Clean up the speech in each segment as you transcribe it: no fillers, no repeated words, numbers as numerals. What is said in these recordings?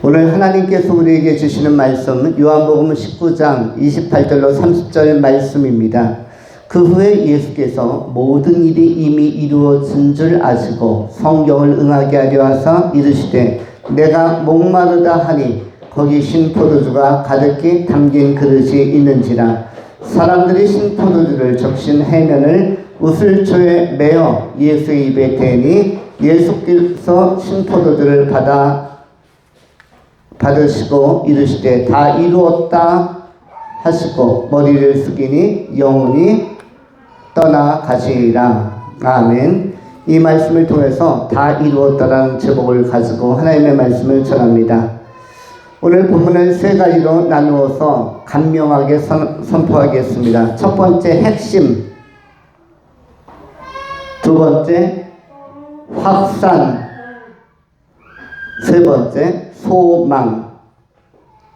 오늘 하나님께서 우리에게 주시는 말씀은 요한복음 19장 28절로 30절 말씀입니다. 그 후에 예수께서 모든 일이 이미 이루어진 줄 아시고 성경을 응하게 하려 하사 이르시되 내가 목마르다 하니 거기 신포도주가 가득히 담긴 그릇이 있는지라. 사람들이 신포도주를 적신 해면을 우슬초에 메어 예수의 입에 대니 예수께서 신포도주를 받으시고 이르시되 다 이루었다 하시고 머리를 숙이니 영혼이 떠나가시리라. 아멘. 이 말씀을 통해서 다 이루었다라는 제목을 가지고 하나님의 말씀을 전합니다. 오늘 본문을 세 가지로 나누어서 간명하게 선포하겠습니다. 첫 번째 핵심, 두 번째 확산, 세 번째 소망.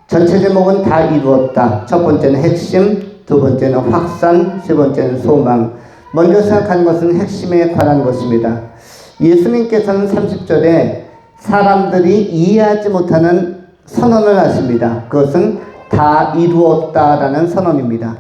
전체 제목은 다 이루었다. 첫 번째는 핵심, 두 번째는 확산, 세 번째는 소망. 먼저 생각하는 것은 핵심에 관한 것입니다. 예수님께서는 30절에 사람들이 이해하지 못하는 선언을 하십니다. 그것은 다 이루었다라는 선언입니다.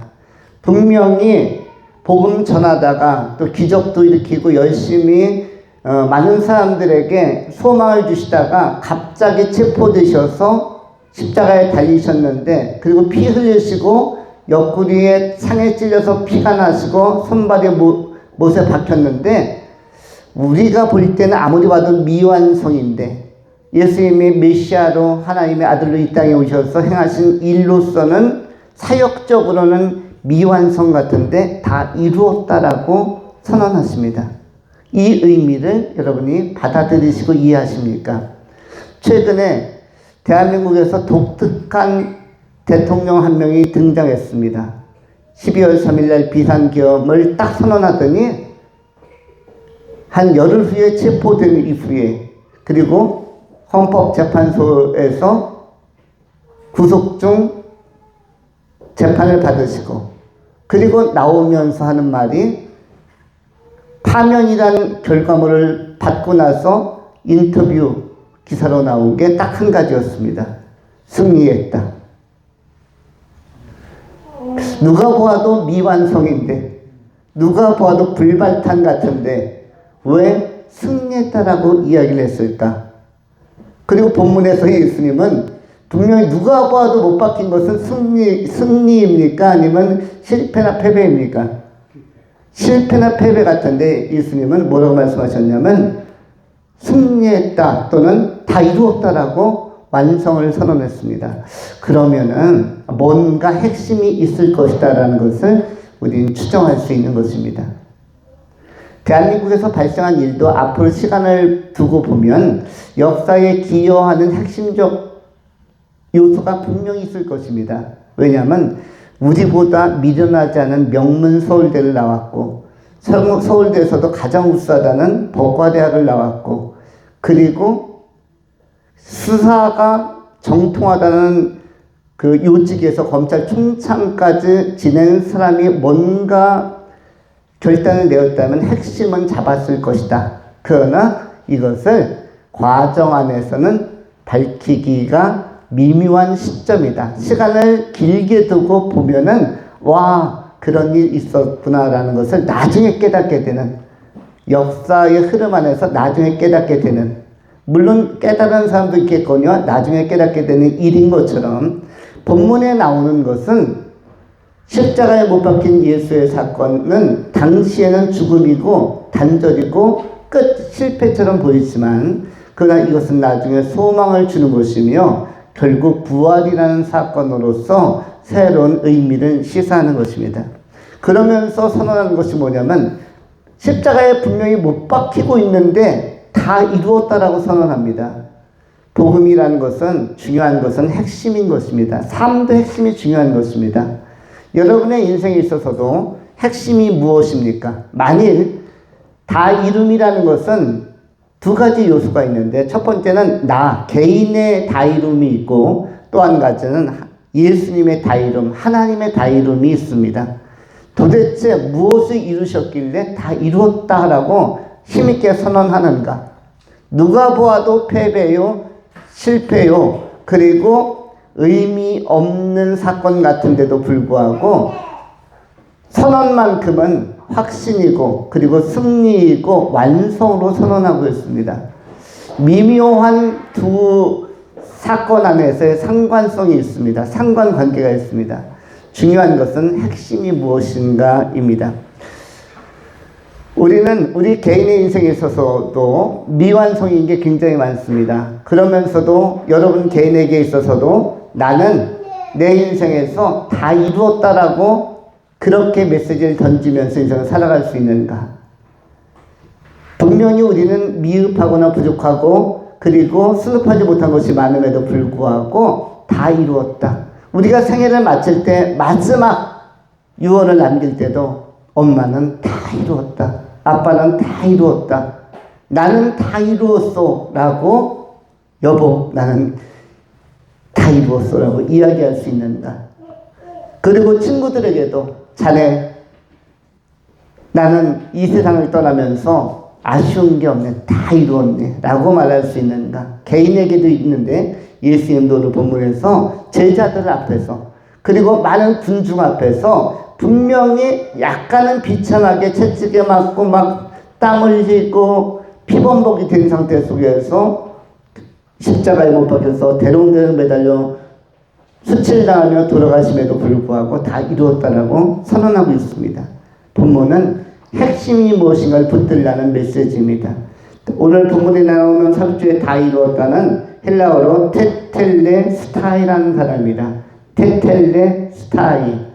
분명히 복음 전하다가 또 기적도 일으키고 열심히 많은 사람들에게 소망을 주시다가 갑자기 체포되셔서 십자가에 달리셨는데, 그리고 피 흘리시고 옆구리에 창에 찔려서 피가 나시고 손발에 못에 박혔는데, 우리가 볼 때는 아무리 봐도 미완성인데 예수님이 메시아로 하나님의 아들로 이 땅에 오셔서 행하신 일로서는 사역적으로는 미완성 같은데 다 이루었다라고 선언하십니다. 이 의미를 여러분이 받아들이시고 이해하십니까? 최근에 대한민국에서 독특한 대통령 한 명이 등장했습니다. 12월 3일날 비상계엄을 딱 선언하더니 한 열흘 후에 체포된 이후에, 그리고 헌법재판소에서 구속 중 재판을 받으시고, 그리고 나오면서 하는 말이 파면이라는 결과물을 받고 나서 인터뷰 기사로 나온 게 딱 한 가지였습니다. 승리했다. 누가 보아도 미완성인데, 누가 보아도 불발탄 같은데 왜 승리했다라고 이야기를 했을까? 그리고 본문에서 예수님은 분명히 누가 봐도 못 박힌 것은 승리입니까? 아니면 실패나 패배입니까? 실패나 패배 같은데 예수님은 뭐라고 말씀하셨냐면 승리했다 또는 다 이루었다라고 완성을 선언했습니다. 그러면은 뭔가 핵심이 있을 것이다라는 것을 우리는 추정할 수 있는 것입니다. 대한민국에서 발생한 일도 앞으로 시간을 두고 보면 역사에 기여하는 핵심적 요소가 분명히 있을 것입니다. 왜냐하면 우리보다 미련하지 않은 명문 서울대를 나왔고, 서울대에서도 가장 우수하다는 법과대학을 나왔고, 그리고 수사가 정통하다는 그 요직에서 검찰총장까지 지낸 사람이 뭔가 결단을 내었다면 핵심은 잡았을 것이다. 그러나 이것을 과정 안에서는 밝히기가 미묘한 시점이다. 시간을 길게 두고 보면은 와, 그런 일이 있었구나라는 것을 나중에 깨닫게 되는, 역사의 흐름 안에서 나중에 깨닫게 되는, 물론 깨달은 사람도 있겠거니와 나중에 깨닫게 되는 일인 것처럼 본문에 나오는 것은 십자가에 못 박힌 예수의 사건은 당시에는 죽음이고 단절이고 끝, 실패처럼 보이지만, 그러나 이것은 나중에 소망을 주는 것이며 결국 부활이라는 사건으로서 새로운 의미를 시사하는 것입니다. 그러면서 선언하는 것이 뭐냐면 십자가에 분명히 못 박히고 있는데 다 이루었다라고 선언합니다. 복음이라는 것은 중요한 것은 핵심인 것입니다. 삶도 핵심이 중요한 것입니다. 여러분의 인생에 있어서도 핵심이 무엇입니까? 만일 다 이룸이라는 것은 두 가지 요소가 있는데, 첫 번째는 나 개인의 다 이룸이 있고, 또 한 가지는 예수님의 다 이룸, 하나님의 다 이룸이 있습니다. 도대체 무엇을 이루셨길래 다 이루었다라고 힘있게 선언하는가? 누가 보아도 패배요, 실패요, 그리고 의미 없는 사건 같은데도 불구하고 선언만큼은 확신이고 그리고 승리이고 완성으로 선언하고 있습니다. 미묘한 두 사건 안에서의 상관성이 있습니다. 상관관계가 있습니다. 중요한 것은 핵심이 무엇인가입니다. 우리는 우리 개인의 인생에 있어서도 미완성인 게 굉장히 많습니다. 그러면서도 여러분 개인에게 있어서도 나는 내 인생에서 다 이루었다라고 그렇게 메시지를 던지면서 인생을 살아갈 수 있는가? 분명히 우리는 미흡하거나 부족하고 그리고 수습하지 못한 것이 많음에도 불구하고 다 이루었다. 우리가 생애를 마칠 때 마지막 유언을 남길 때도 엄마는 다 이루었다. 아빠는 다 이루었다. 나는 다 이루었어 라고 여보 나는 다 이루었어 라고 이야기할 수 있는가? 그리고 친구들에게도 자네 나는 이 세상을 떠나면서 아쉬운 게 없네. 다 이루었네 라고 말할 수 있는가? 개인에게도 있는데 예수님도 오늘 본문에서 제자들 앞에서 그리고 많은 군중 앞에서 분명히 약간은 비참하게 채찍에 맞고 막 땀을 흘리고 피범벅이 된 상태 속에서 십자가에 못 박혀서 대롱대롱 매달려 수칠당하며 돌아가심에도 불구하고 다 이루었다라고 선언하고 있습니다. 본문은 핵심이 무엇인가를 붙들라는 메시지입니다. 오늘 본문에 나오는 3주에 다 이루었다는 헬라어로 테텔레스타이라는 단어입니다. 테텔레스타이.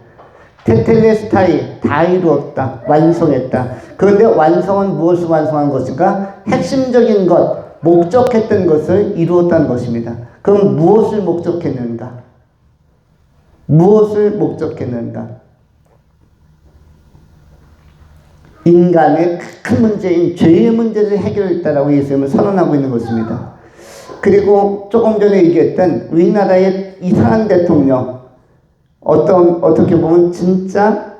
테텔레스타이, 다 이루었다, 완성했다. 그런데 완성은 무엇을 완성한 것인가? 핵심적인 것, 목적했던 것을 이루었다는 것입니다. 그럼 무엇을 목적했는가? 무엇을 목적했는가? 인간의 큰 문제인 죄의 문제를 해결했다라고 예수님은 선언하고 있는 것입니다. 그리고 조금 전에 얘기했던 우리나라의 이상한 대통령, 어떻게 보면 진짜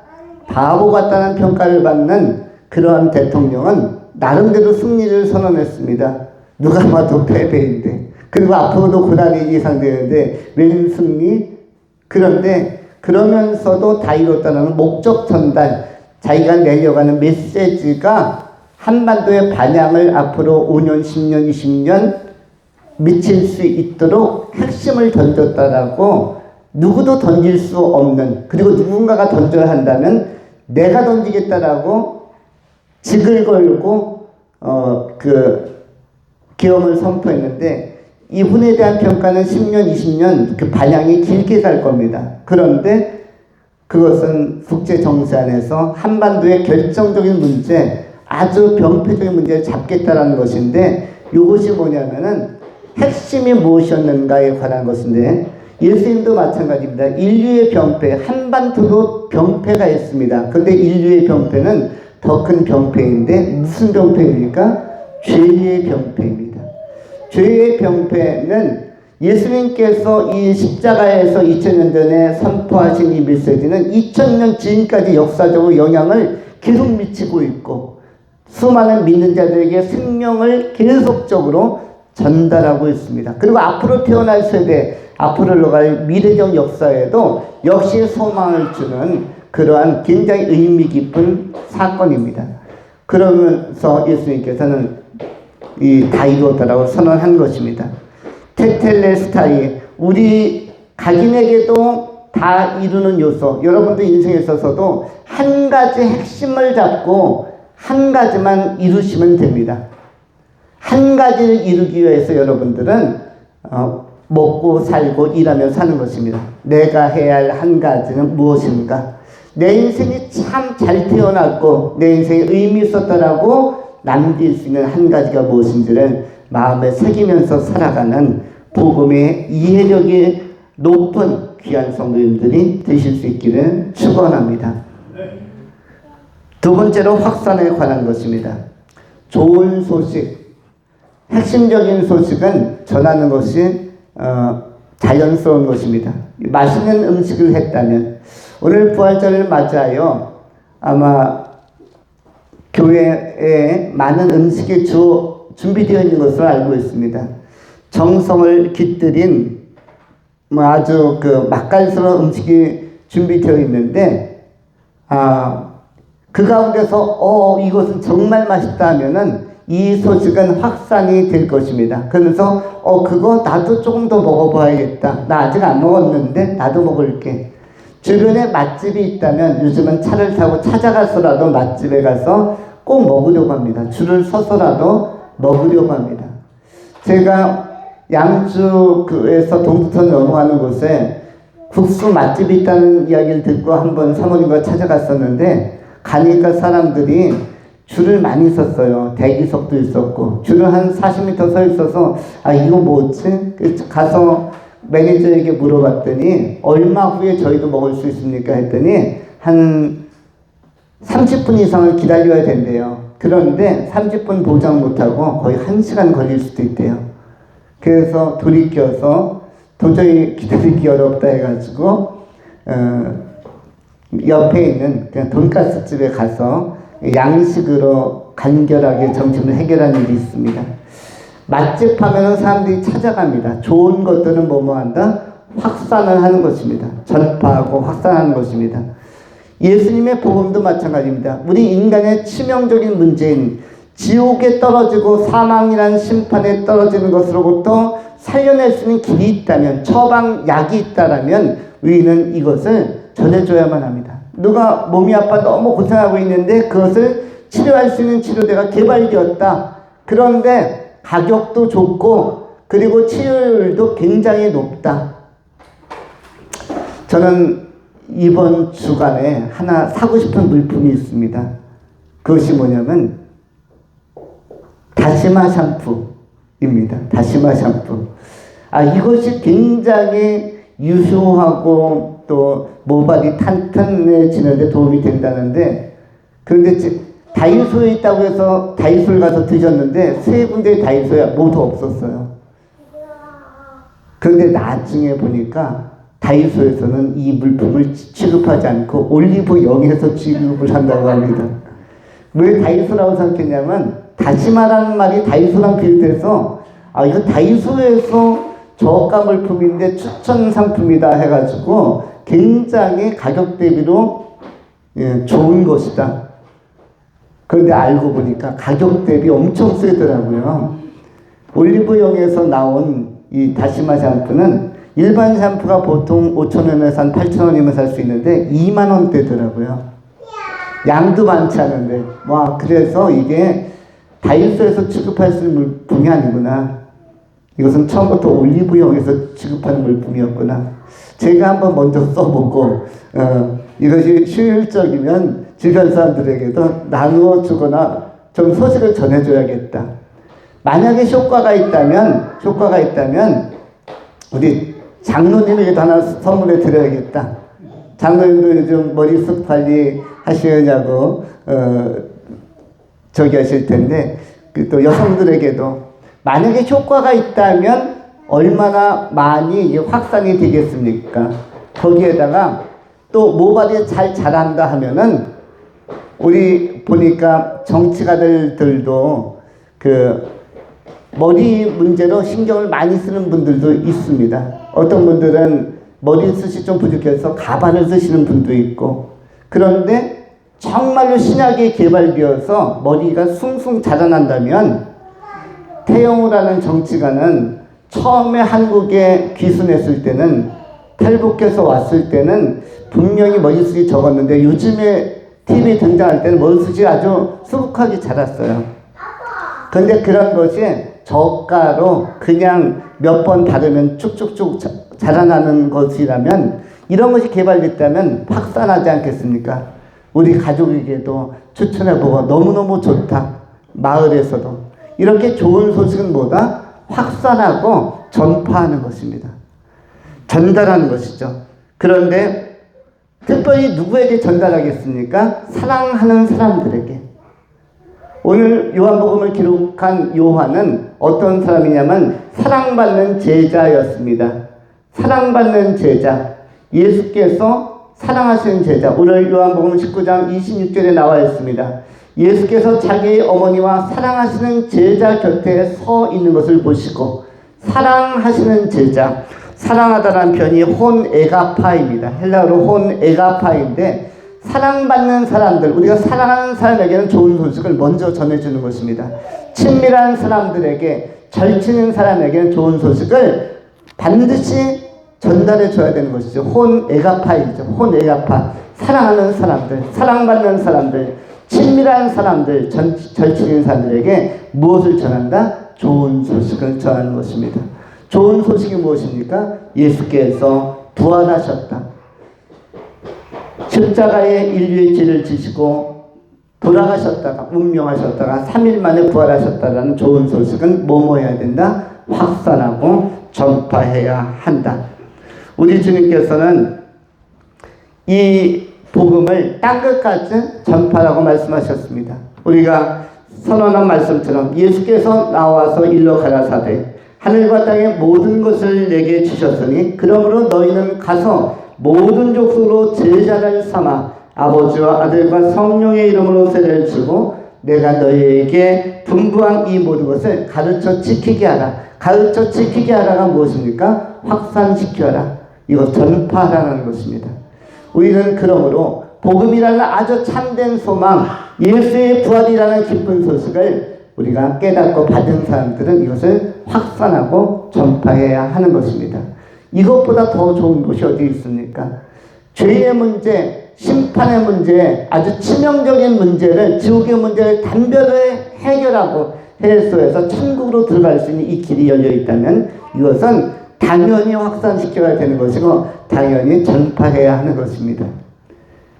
바보 같다는 평가를 받는 그러한 대통령은 나름대로 승리를 선언했습니다. 누가 봐도 패배인데, 그리고 앞으로도 고난이 예상되는데 웬 승리? 그런데 그러면서도 다 이뤘다는 목적 전달, 자기가 내려가는 메시지가 한반도의 반향을 앞으로 5년, 10년, 20년 미칠 수 있도록 핵심을 던졌다라고 누구도 던질 수 없는, 그리고 누군가가 던져야 한다면 내가 던지겠다라고 직을 걸고 계엄을 선포했는데 이분에 대한 평가는 10년, 20년 그 반향이 길게 갈 겁니다. 그런데 그것은 국제정세안에서 한반도의 결정적인 문제, 아주 병폐적인 문제를 잡겠다라는 것인데 이것이 뭐냐면은 핵심이 무엇이었는가에 관한 것인데 예수님도 마찬가지입니다. 인류의 병폐, 한반도도 병폐가 있습니다. 그런데 인류의 병폐는 더 큰 병폐인데 무슨 병폐입니까? 죄의 병폐입니다. 죄의 병폐는 예수님께서 이 십자가에서 2000년 전에 선포하신 이 메시지는 2000년 지금까지 역사적으로 영향을 계속 미치고 있고 수많은 믿는 자들에게 생명을 계속적으로 전달하고 있습니다. 그리고 앞으로 태어날 세대, 앞으로 흘러갈 미래적 역사에도 역시 소망을 주는 그러한 굉장히 의미 깊은 사건입니다. 그러면서 예수님께서는 이 다 이루었다라고 선언한 것입니다. 테텔레스타이, 우리 각인에게도 다 이루는 요소, 여러분들 인생에 있어서도 한 가지 핵심을 잡고 한 가지만 이루시면 됩니다. 한 가지를 이루기 위해서 여러분들은 먹고 살고 일하며 사는 것입니다. 내가 해야 할 한 가지는 무엇인가? 내 인생이 참 잘 태어났고 내 인생에 의미 있었다라고 남길 수 있는 한 가지가 무엇인지를 마음에 새기면서 살아가는 복음의 이해력이 높은 귀한 성도님들이 되실 수 있기를 축원합니다. 두 번째로 확산에 관한 것입니다. 좋은 소식, 핵심적인 소식은 전하는 것이 자연스러운 것입니다. 맛있는 음식을 했다면 오늘 부활절을 맞이하여 아마 교회에 많은 음식이 준비되어 있는 것으로 알고 있습니다. 정성을 깃들인 뭐 아주 그 맛깔스러운 음식이 준비되어 있는데, 그 가운데서 이것은 정말 맛있다 하면은 이 소식은 확산이 될 것입니다. 그래서 그거 나도 조금 더 먹어봐야겠다. 나 아직 안 먹었는데 나도 먹을게. 주변에 맛집이 있다면 요즘은 차를 타고 찾아가서라도 맛집에 가서 꼭 먹으려고 합니다. 줄을 서서라도 먹으려고 합니다. 제가 양주에서 동두천 넘어가는 곳에 국수 맛집이 있다는 이야기를 듣고 한번 사모님과 찾아갔었는데, 가니까 사람들이 줄을 많이 섰어요. 대기석도 있었고 줄을 한 40m 서 있어서 이거 뭐지? 가서 매니저에게 물어봤더니 얼마 후에 저희도 먹을 수 있습니까? 했더니 한 30분 이상을 기다려야 된대요. 그런데 30분 보장 못하고 거의 1시간 걸릴 수도 있대요. 그래서 돌이켜서 도저히 기다리기 어렵다 해가지고 옆에 있는 그냥 돈가스 집에 가서 양식으로 간결하게 점심을 해결하는 일이 있습니다. 맛집 하면은 사람들이 찾아갑니다. 좋은 것들은 뭐뭐 한다? 확산을 하는 것입니다. 전파하고 확산하는 것입니다. 예수님의 복음도 마찬가지입니다. 우리 인간의 치명적인 문제인 지옥에 떨어지고 사망이라는 심판에 떨어지는 것으로부터 살려낼 수 있는 길이 있다면, 처방약이 있다라면 우리는 이것을 전해줘야만 합니다. 누가 몸이 아파 너무 고생하고 있는데 그것을 치료할 수 있는 치료제가 개발되었다. 그런데 가격도 좋고 그리고 치료율도 굉장히 높다. 저는 이번 주간에 하나 사고 싶은 물품이 있습니다. 그것이 뭐냐면 다시마 샴푸입니다. 다시마 샴푸. 이것이 굉장히 유효하고 또 모발이 탄탄해지는 데 도움이 된다는데, 그런데 다이소에 있다고 해서 다이소를 가서 드셨는데 3군데 다이소에 모두 없었어요. 그런데 나중에 보니까 다이소에서는 이 물품을 취급하지 않고 올리브영에서 취급을 한다고 합니다. 왜 다이소라고 생각했냐면 다시마라는 말이 다이소랑 비슷해서 이거 다이소에서 저가 물품인데 추천 상품이다 해가지고 굉장히 가격 대비로 좋은 것이다. 그런데 알고 보니까 가격 대비 엄청 세더라고요. 올리브영에서 나온 이 다시마 샴푸는 일반 샴푸가 보통 5,000원에서 한 8,000원이면 살 수 있는데 2만 원대더라고요. 양도 많지 않은데. 그래서 이게 다이소에서 취급할 수 있는 물품이 아니구나. 이것은 처음부터 올리브영에서 취급하는 물품이었구나. 제가 한번 먼저 써보고 이것이 효율적이면 주변 사람들에게도 나누어 주거나 좀 소식을 전해줘야겠다. 만약에 효과가 있다면 우리 장로님에게도 하나 선물해 드려야겠다. 장로님도 요즘 머리숱 관리 하시느냐고 저기 하실 텐데, 또 여성들에게도 만약에 효과가 있다면 얼마나 많이 확산이 되겠습니까? 거기에다가 또 모발이 잘 자란다 하면은 우리 보니까 정치가들도 그 머리 문제로 신경을 많이 쓰는 분들도 있습니다. 어떤 분들은 머리숱이 좀 부족해서 가발을 쓰시는 분도 있고, 그런데 정말로 신약이 개발되어서 머리가 숭숭 자라난다면, 태영우라는 정치가는 처음에 한국에 귀순했을 때는, 탈북해서 왔을 때는 분명히 머리숱이 적었는데 요즘에 TV에 등장할 때는 머리숱이 아주 수북하게 자랐어요. 그런데 그런 것이 저가로 그냥 몇 번 바르면 쭉쭉쭉 자라나는 것이라면, 이런 것이 개발됐다면 확산하지 않겠습니까? 우리 가족에게도 추천해보고 너무너무 좋다. 마을에서도. 이렇게 좋은 소식은 뭐다? 확산하고 전파하는 것입니다. 전달하는 것이죠. 그런데 특별히 누구에게 전달하겠습니까? 사랑하는 사람들에게. 오늘 요한복음을 기록한 요한은 어떤 사람이냐면 사랑받는 제자였습니다. 사랑받는 제자. 예수께서 사랑하시는 제자. 오늘 요한복음 19장 26절에 나와 있습니다. 예수께서 자기의 어머니와 사랑하시는 제자 곁에 서 있는 것을 보시고, 사랑하시는 제자, 사랑하다라는 표현이 혼 에가파입니다. 헬라어로 혼 에가파인데 사랑받는 사람들, 우리가 사랑하는 사람에게는 좋은 소식을 먼저 전해주는 것입니다. 친밀한 사람들에게, 절친인 사람에게는 좋은 소식을 반드시 전달해 줘야 되는 것이죠. 혼 에가파이죠. 혼 에가파. 사랑하는 사람들, 사랑받는 사람들, 친밀한 사람들, 절친인 사람들에게 무엇을 전한다? 좋은 소식을 전하는 것입니다. 좋은 소식이 무엇입니까? 예수께서 부활하셨다. 십자가에 인류의 죄를 지시고 돌아가셨다가 운명하셨다가 3일 만에 부활하셨다라는 좋은 소식은 뭐뭐 해야 된다? 확산하고 전파해야 한다. 우리 주님께서는 이 복음을 땅끝까지 전파라고 말씀하셨습니다. 우리가 선언한 말씀처럼 예수께서 나와서 일러 가라사대 하늘과 땅의 모든 것을 내게 주셨으니 그러므로 너희는 가서 모든 족속으로 제자를 삼아 아버지와 아들과 성령의 이름으로 세례를 주고 내가 너희에게 분부한 이 모든 것을 가르쳐 지키게 하라. 가르쳐 지키게 하라가 무엇입니까? 확산시켜라. 이거 전파하라는 것입니다. 우리는 그러므로 복음이라는 아주 참된 소망, 예수의 부활이라는 기쁜 소식을 우리가 깨닫고 받은 사람들은 이것을 확산하고 전파해야 하는 것입니다. 이것보다 더 좋은 것이 어디 있습니까? 죄의 문제, 심판의 문제, 아주 치명적인 문제를, 지옥의 문제를 단별에 해결하고 해소해서 천국으로 들어갈 수 있는 이 길이 열려 있다면 이것은 당연히 확산시켜야 되는 것이고 당연히 전파해야 하는 것입니다.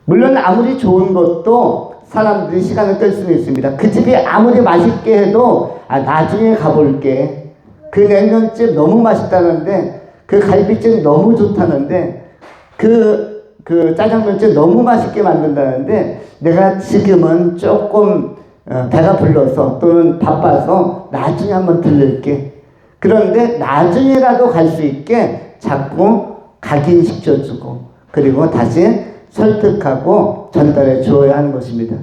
물론 아무리 좋은 것도 사람들이 시간을 끌 수는 있습니다. 그 집이 아무리 맛있게 해도 나중에 가볼게. 그 냉면집 너무 맛있다는데, 그 갈비집 너무 좋다는데, 그 짜장면집 너무 맛있게 만든다는데 내가 지금은 조금 배가 불러서 또는 바빠서 나중에 한번 들를게. 그런데 나중에라도 갈 수 있게 자꾸 각인시켜주고 그리고 다시 설득하고 전달해 주어야 하는 것입니다.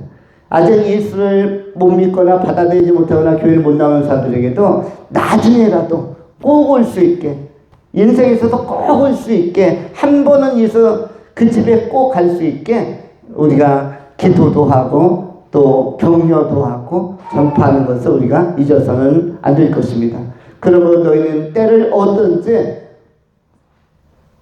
아직 예수를 못 믿거나 받아들이지 못하거나 교회를 못 나오는 사람들에게도 나중에라도 꼭 올 수 있게, 인생에서도 꼭 올 수 있게, 한 번은 예수 그 집에 꼭 갈 수 있게 우리가 기도도 하고 또 격려도 하고 전파하는 것을 우리가 잊어서는 안 될 것입니다. 그러므로 너희는 때를 얻든지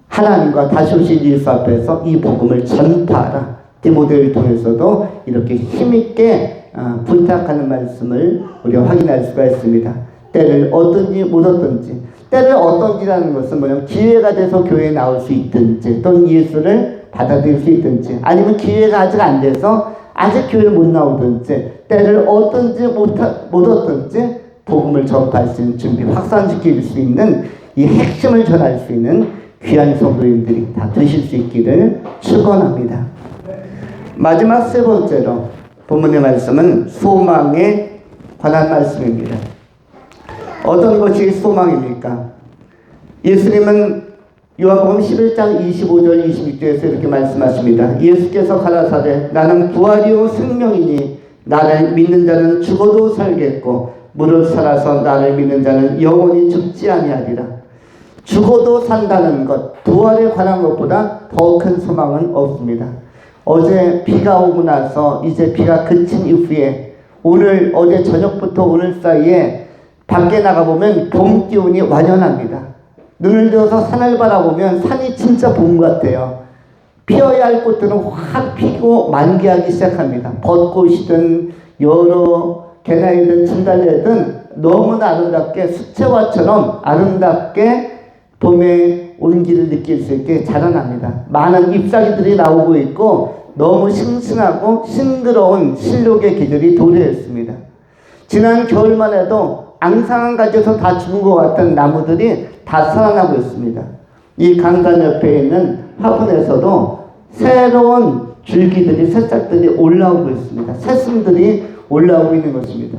하나님과 다시 오신 예수 앞에서 이 복음을 전파하라. 디모데를 통해서도 이렇게 힘있게 부탁하는 말씀을 우리가 확인할 수가 있습니다. 때를 얻든지 못 얻든지, 때를 얻든지라는 것은 뭐냐면 기회가 돼서 교회에 나올 수 있든지 또는 예수를 받아들일 수 있든지 아니면 기회가 아직 안 돼서 아직 교회에 못 나오든지 때를 얻든지 못 얻든지 복음을 전파할 수 있는 준비, 확산시킬 수 있는 이 핵심을 전할 수 있는 귀한 성도님들이 다 되실 수 있기를 축원합니다. 마지막 세 번째로 본문의 말씀은 소망에 관한 말씀입니다. 어떤 것이 소망입니까? 예수님은 요한복음 11장 25절 26절에서 이렇게 말씀하십니다. 예수께서 가라사대 나는 부활이요 생명이니 나를 믿는 자는 죽어도 살겠고 무릇 살아서 나를 믿는 자는 영원히 죽지 아니하리라. 죽어도 산다는 것, 부활에 관한 것보다 더 큰 소망은 없습니다. 어제 비가 오고 나서 이제 비가 그친 이후에 어제 저녁부터 오늘 사이에 밖에 나가보면 봄 기운이 완연합니다. 눈을 들어서 산을 바라보면 산이 진짜 봄 같아요. 피어야 할 꽃들은 확 피고 만개하기 시작합니다. 벚꽃이든 여러 개나리든 진달래든 너무나 아름답게 수채화처럼 아름답게 봄의 온기를 느낄 수 있게 자라납니다. 많은 잎사귀들이 나오고 있고 너무 싱싱하고 싱그러운 실록의 계절이 도래했습니다. 지난 겨울만 해도 앙상한 가지에서 다 죽은 것 같은 나무들이 다 살아나고 있습니다. 이 강단 옆에 있는 화분에서도 새로운 줄기들이, 새싹들이 올라오고 있습니다. 새순들이 올라오고 있는 것입니다.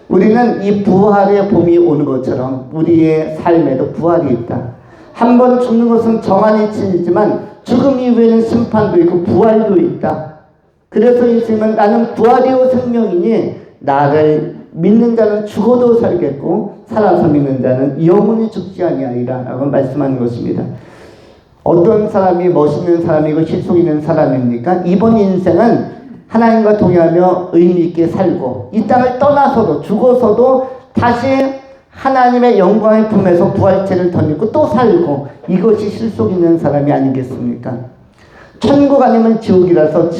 우리는 이 부활의 봄이 오는 것처럼 우리의 삶에도 부활이 있다. 한 번 죽는 것은 정한이 진이지만 죽음 이후에는 심판도 있고 부활도 있다. 그래서 예수님은 나는 부활이요 생명이니 나를 믿는 자는 죽어도 살겠고 살아서 믿는 자는 영원히 죽지 아니하리라 라고 말씀하는 것입니다. 어떤 사람이 멋있는 사람이고 실속 있는 사람입니까? 이번 인생은 하나님과 동의하며 의미 있게 살고 이 땅을 떠나서도 죽어서도 다시 하나님의 영광의 품에서 부활체를 덧입고 또 살고 이것이 실속 있는 사람이 아니겠습니까? 천국 아니면 지옥이라서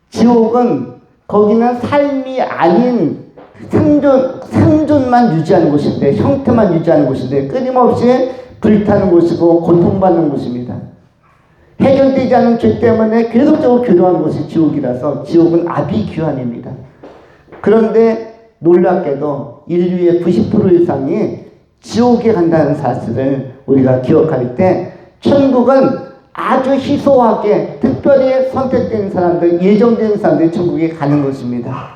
지옥은 거기는 삶이 아닌 생존만 유지하는 곳인데 형태만 유지하는 곳인데 끊임없이 불타는 곳이고 고통받는 곳입니다. 해결되지 않은 죄 때문에 계속적으로 교도하는 곳이 지옥이라서 지옥은 아비규환입니다. 그런데 놀랍게도 인류의 90% 이상이 지옥에 간다는 사실을 우리가 기억할 때 천국은 아주 희소하게 특별히 선택된 사람들, 예정된 사람들이 천국에 가는 것입니다.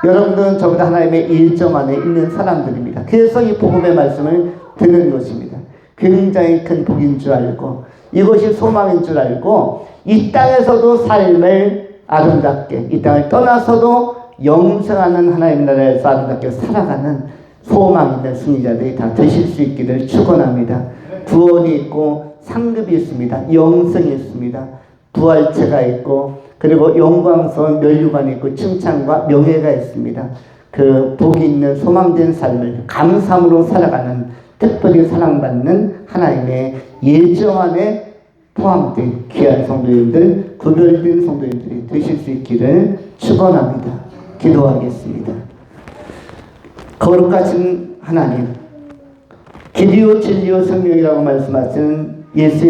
여러분들은 저보다 하나님의 일정 안에 있는 사람들입니다. 그래서 이 복음의 말씀을 듣는 것입니다. 굉장히 큰 복인 줄 알고 이것이 소망인 줄 알고 이 땅에서도 삶을 아름답게 이 땅을 떠나서도 영생하는 하나님 나라에서 아름답게 살아가는 소망 있는 승리자들이 다 되실 수 있기를 축원합니다. 구원이 있고 상급이 있습니다. 영생이 있습니다. 부활체가 있고 그리고 영광스러운 멸류관이 있고 칭찬과 명예가 있습니다. 그 복이 있는 소망된 삶을 감사함으로 살아가는 특별히 사랑받는 하나님의 예정 안에 포함된 귀한 성도님들, 구별된 성도님들이 되실 수 있기를 축원합니다. 기도하겠습니다. 거룩하신 하나님, 길이요 진리요 생명이라고 말씀하신 예수